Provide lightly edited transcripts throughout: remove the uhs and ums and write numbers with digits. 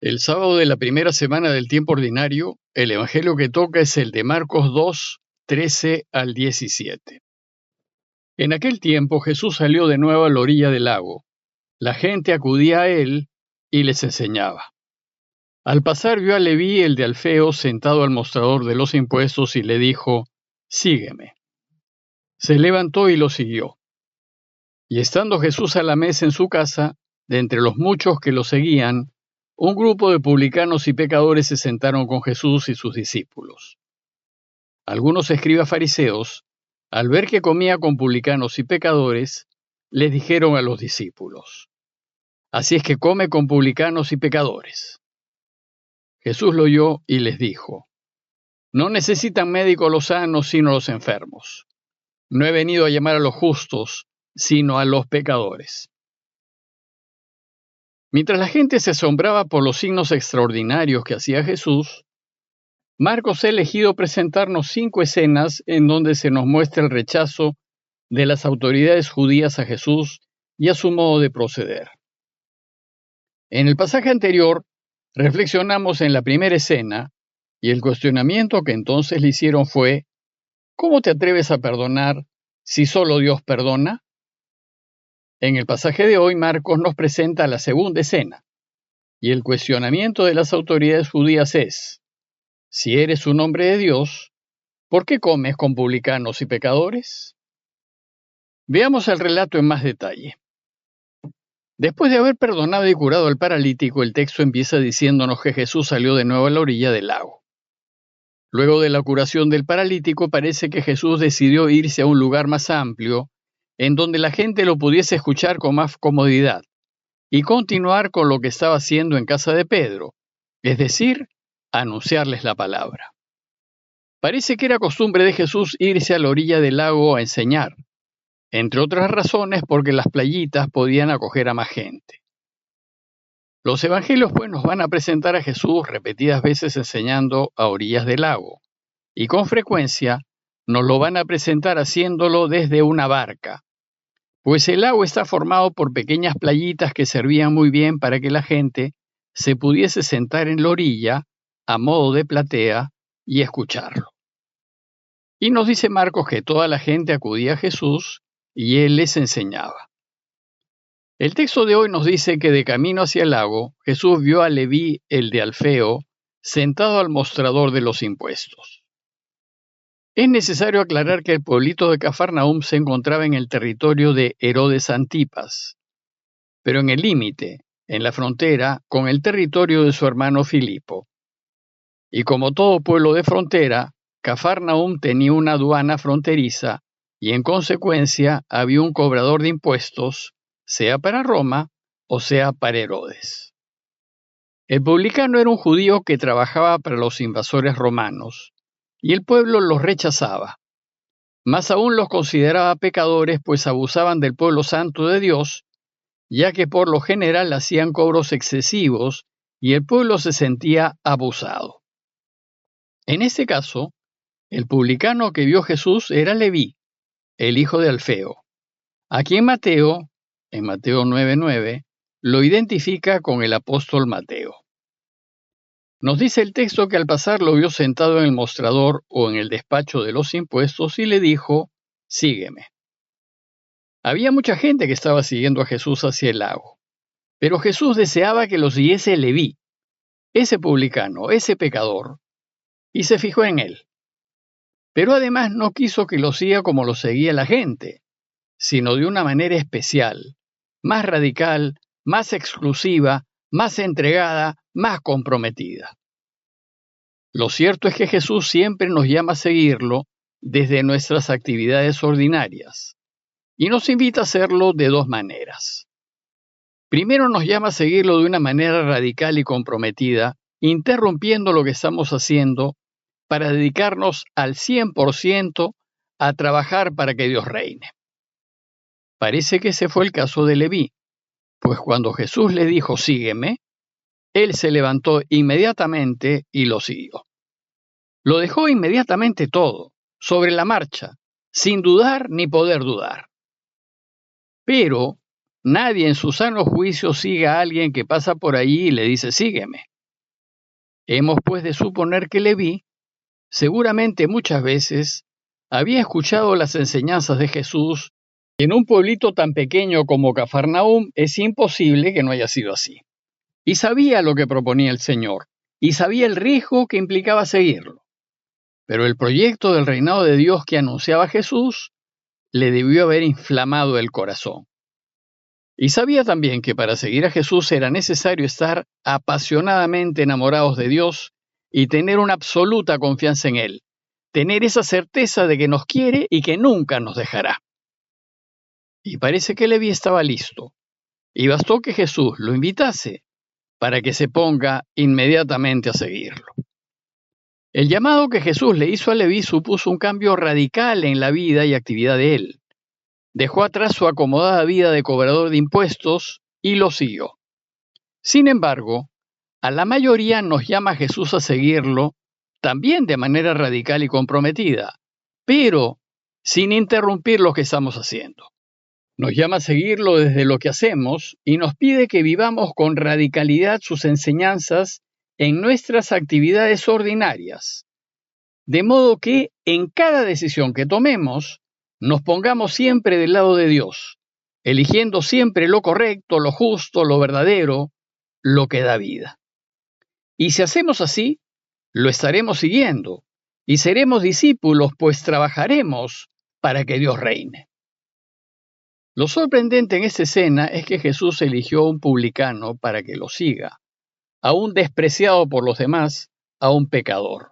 El sábado de la primera semana del tiempo ordinario, el evangelio que toca es el de Marcos 2, 13 al 17. En aquel tiempo Jesús salió de nuevo a la orilla del lago. La gente acudía a él y les enseñaba. Al pasar vio a Leví, el de Alfeo, sentado al mostrador de los impuestos y le dijo: «Sígueme». Se levantó y lo siguió. Y estando Jesús a la mesa en su casa, de entre los muchos que lo seguían, un grupo de publicanos y pecadores se sentaron con Jesús y sus discípulos. Algunos escribas fariseos, al ver que comía con publicanos y pecadores, les dijeron a los discípulos: «Así es que come con publicanos y pecadores». Jesús lo oyó y les dijo: «No necesitan médico los sanos, sino los enfermos. No he venido a llamar a los justos, sino a los pecadores». Mientras la gente se asombraba por los signos extraordinarios que hacía Jesús, Marcos ha elegido presentarnos 5 escenas en donde se nos muestra el rechazo de las autoridades judías a Jesús y a su modo de proceder. En el pasaje anterior, reflexionamos en la primera escena y el cuestionamiento que entonces le hicieron fue: ¿cómo te atreves a perdonar si solo Dios perdona? En el pasaje de hoy, Marcos nos presenta la segunda escena, y el cuestionamiento de las autoridades judías es: si eres un hombre de Dios, ¿por qué comes con publicanos y pecadores? Veamos el relato en más detalle. Después de haber perdonado y curado al paralítico, el texto empieza diciéndonos que Jesús salió de nuevo a la orilla del lago. Luego de la curación del paralítico, parece que Jesús decidió irse a un lugar más amplio, en donde la gente lo pudiese escuchar con más comodidad, y continuar con lo que estaba haciendo en casa de Pedro, es decir, anunciarles la palabra. Parece que era costumbre de Jesús irse a la orilla del lago a enseñar, entre otras razones porque las playitas podían acoger a más gente. Los evangelios pues nos van a presentar a Jesús repetidas veces enseñando a orillas del lago, y con frecuencia nos lo van a presentar haciéndolo desde una barca, pues el lago está formado por pequeñas playitas que servían muy bien para que la gente se pudiese sentar en la orilla a modo de platea y escucharlo. Y nos dice Marcos que toda la gente acudía a Jesús y él les enseñaba. El texto de hoy nos dice que de camino hacia el lago, Jesús vio a Leví, el de Alfeo, sentado al mostrador de los impuestos. Es necesario aclarar que el pueblito de Cafarnaúm se encontraba en el territorio de Herodes Antipas, pero en el límite, en la frontera, con el territorio de su hermano Filipo. Y como todo pueblo de frontera, Cafarnaúm tenía una aduana fronteriza y en consecuencia había un cobrador de impuestos, sea para Roma o sea para Herodes. El publicano era un judío que trabajaba para los invasores romanos, y el pueblo los rechazaba. Más aún los consideraba pecadores, pues abusaban del pueblo santo de Dios, ya que por lo general hacían cobros excesivos y el pueblo se sentía abusado. En este caso, el publicano que vio Jesús era Leví, el hijo de Alfeo, a quien Mateo, en Mateo 9:9, lo identifica con el apóstol Mateo. Nos dice el texto que al pasar lo vio sentado en el mostrador o en el despacho de los impuestos y le dijo: «Sígueme». Había mucha gente que estaba siguiendo a Jesús hacia el lago, pero Jesús deseaba que lo siguiese Leví, ese publicano, ese pecador, y se fijó en él. Pero además no quiso que lo siga como lo seguía la gente, sino de una manera especial, más radical, más exclusiva, más entregada, más comprometida. Lo cierto es que Jesús siempre nos llama a seguirlo desde nuestras actividades ordinarias, y nos invita a hacerlo de 2 maneras. Primero nos llama a seguirlo de una manera radical y comprometida, interrumpiendo lo que estamos haciendo para dedicarnos al 100% a trabajar para que Dios reine. Parece que ese fue el caso de Leví, pues cuando Jesús le dijo: «Sígueme», él se levantó inmediatamente y lo siguió. Lo dejó inmediatamente todo, sobre la marcha, sin dudar ni poder dudar. Pero nadie en su sano juicio sigue a alguien que pasa por allí y le dice: «Sígueme». Hemos pues de suponer que Leví, seguramente muchas veces, había escuchado las enseñanzas de Jesús, y en un pueblito tan pequeño como Cafarnaúm es imposible que no haya sido así. Y sabía lo que proponía el Señor, y sabía el riesgo que implicaba seguirlo. Pero el proyecto del reinado de Dios que anunciaba Jesús le debió haber inflamado el corazón. Y sabía también que para seguir a Jesús era necesario estar apasionadamente enamorados de Dios y tener una absoluta confianza en Él, tener esa certeza de que nos quiere y que nunca nos dejará. Y parece que Leví estaba listo, y bastó que Jesús lo invitase para que se ponga inmediatamente a seguirlo. El llamado que Jesús le hizo a Leví supuso un cambio radical en la vida y actividad de él. Dejó atrás su acomodada vida de cobrador de impuestos y lo siguió. Sin embargo, a la mayoría nos llama Jesús a seguirlo, también de manera radical y comprometida, pero sin interrumpir lo que estamos haciendo. Nos llama a seguirlo desde lo que hacemos y nos pide que vivamos con radicalidad sus enseñanzas en nuestras actividades ordinarias, de modo que en cada decisión que tomemos nos pongamos siempre del lado de Dios, eligiendo siempre lo correcto, lo justo, lo verdadero, lo que da vida. Y si hacemos así, lo estaremos siguiendo y seremos discípulos, pues trabajaremos para que Dios reine. Lo sorprendente en esta escena es que Jesús eligió a un publicano para que lo siga, a un despreciado por los demás, a un pecador.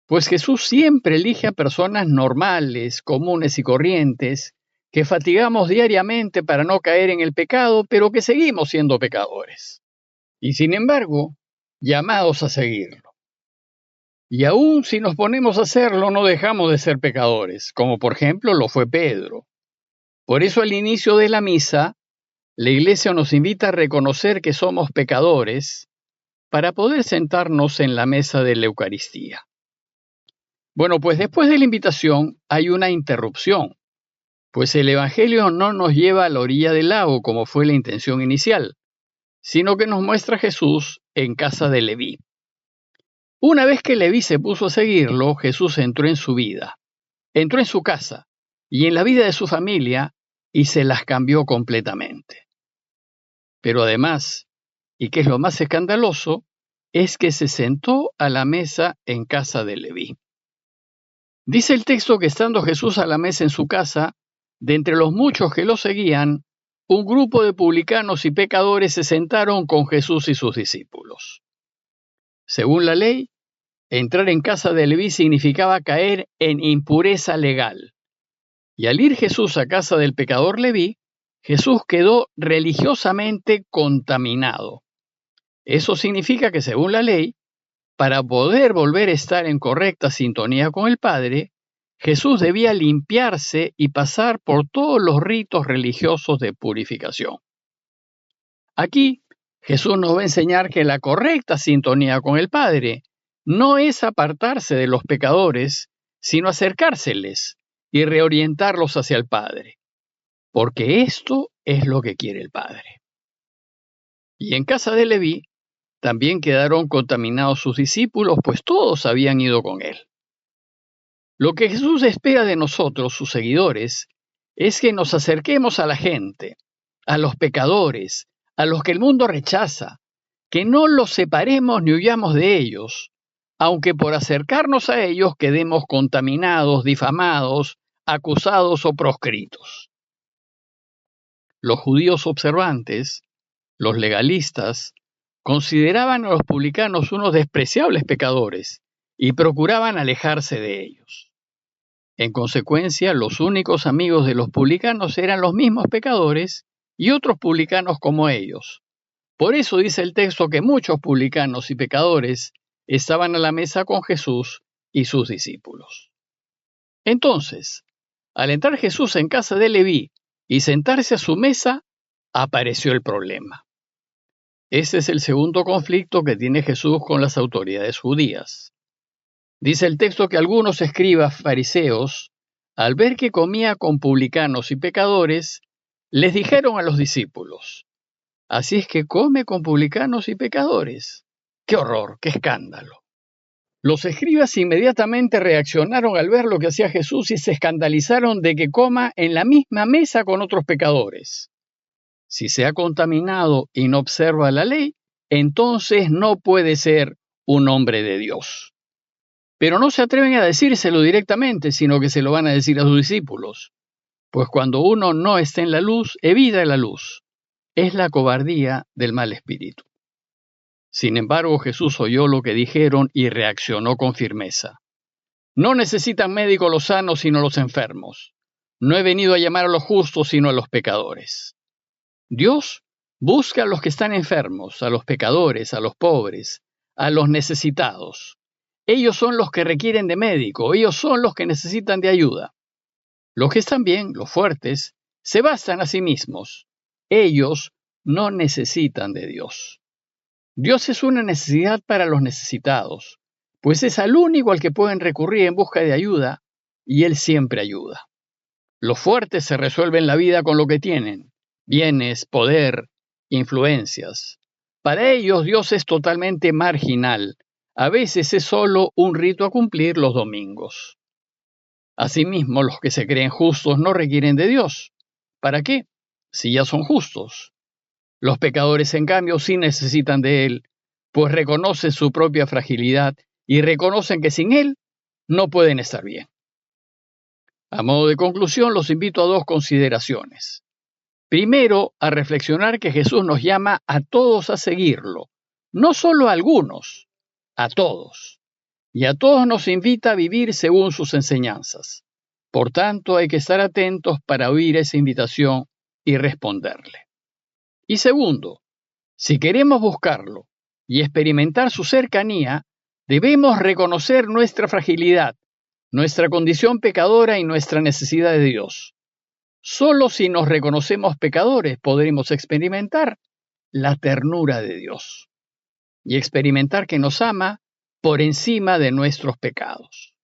Pues Jesús siempre elige a personas normales, comunes y corrientes, que fatigamos diariamente para no caer en el pecado, pero que seguimos siendo pecadores. Y sin embargo, llamados a seguirlo. Y aún si nos ponemos a hacerlo, no dejamos de ser pecadores, como por ejemplo lo fue Pedro. Por eso al inicio de la misa, la Iglesia nos invita a reconocer que somos pecadores para poder sentarnos en la mesa de la Eucaristía. Bueno, pues después de la invitación hay una interrupción, pues el Evangelio no nos lleva a la orilla del lago como fue la intención inicial, sino que nos muestra a Jesús en casa de Leví. Una vez que Leví se puso a seguirlo, Jesús entró en su vida, entró en su casa y en la vida de su familia y se las cambió completamente. Pero además, y que es lo más escandaloso, es que se sentó a la mesa en casa de Leví. Dice el texto que estando Jesús a la mesa en su casa, de entre los muchos que lo seguían, un grupo de publicanos y pecadores se sentaron con Jesús y sus discípulos. Según la ley, entrar en casa de Leví significaba caer en impureza legal. Y al ir Jesús a casa del pecador Leví, Jesús quedó religiosamente contaminado. Eso significa que según la ley, para poder volver a estar en correcta sintonía con el Padre, Jesús debía limpiarse y pasar por todos los ritos religiosos de purificación. Aquí, Jesús nos va a enseñar que la correcta sintonía con el Padre no es apartarse de los pecadores, sino acercárseles y reorientarlos hacia el Padre, porque esto es lo que quiere el Padre. Y en casa de Leví también quedaron contaminados sus discípulos, pues todos habían ido con él. Lo que Jesús espera de nosotros, sus seguidores, es que nos acerquemos a la gente, a los pecadores, a los que el mundo rechaza, que no los separemos ni huyamos de ellos, aunque por acercarnos a ellos quedemos contaminados, difamados, acusados o proscritos. Los judíos observantes, los legalistas, consideraban a los publicanos unos despreciables pecadores y procuraban alejarse de ellos. En consecuencia, los únicos amigos de los publicanos eran los mismos pecadores y otros publicanos como ellos. Por eso dice el texto que muchos publicanos y pecadores estaban a la mesa con Jesús y sus discípulos. Entonces, al entrar Jesús en casa de Leví y sentarse a su mesa, apareció el problema. Ese es el segundo conflicto que tiene Jesús con las autoridades judías. Dice el texto que algunos escribas fariseos, al ver que comía con publicanos y pecadores, les dijeron a los discípulos: «Así es que come con publicanos y pecadores». ¡Qué horror! ¡Qué escándalo! Los escribas inmediatamente reaccionaron al ver lo que hacía Jesús y se escandalizaron de que coma en la misma mesa con otros pecadores. Si se ha contaminado y no observa la ley, entonces no puede ser un hombre de Dios. Pero no se atreven a decírselo directamente, sino que se lo van a decir a sus discípulos. Pues cuando uno no está en la luz, evita la luz. Es la cobardía del mal espíritu. Sin embargo, Jesús oyó lo que dijeron y reaccionó con firmeza. No necesitan médico los sanos, sino los enfermos. No he venido a llamar a los justos, sino a los pecadores. Dios busca a los que están enfermos, a los pecadores, a los pobres, a los necesitados. Ellos son los que requieren de médico, ellos son los que necesitan de ayuda. Los que están bien, los fuertes, se bastan a sí mismos. Ellos no necesitan de Dios. Dios es una necesidad para los necesitados, pues es al único al que pueden recurrir en busca de ayuda, y Él siempre ayuda. Los fuertes se resuelven la vida con lo que tienen, bienes, poder, influencias. Para ellos Dios es totalmente marginal, a veces es solo un rito a cumplir los domingos. Asimismo, los que se creen justos no requieren de Dios. ¿Para qué? Si ya son justos. Los pecadores, en cambio, sí necesitan de Él, pues reconocen su propia fragilidad y reconocen que sin Él no pueden estar bien. A modo de conclusión, los invito a dos consideraciones. Primero, a reflexionar que Jesús nos llama a todos a seguirlo, no solo a algunos, a todos. Y a todos nos invita a vivir según sus enseñanzas. Por tanto, hay que estar atentos para oír esa invitación y responderle. Y segundo, si queremos buscarlo y experimentar su cercanía, debemos reconocer nuestra fragilidad, nuestra condición pecadora y nuestra necesidad de Dios. Solo si nos reconocemos pecadores podremos experimentar la ternura de Dios y experimentar que nos ama por encima de nuestros pecados.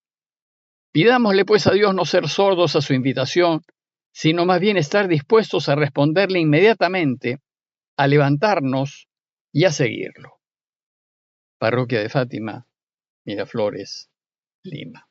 Pidámosle pues a Dios no ser sordos a su invitación, sino más bien estar dispuestos a responderle inmediatamente, a levantarnos y a seguirlo. Parroquia de Fátima, Miraflores, Lima.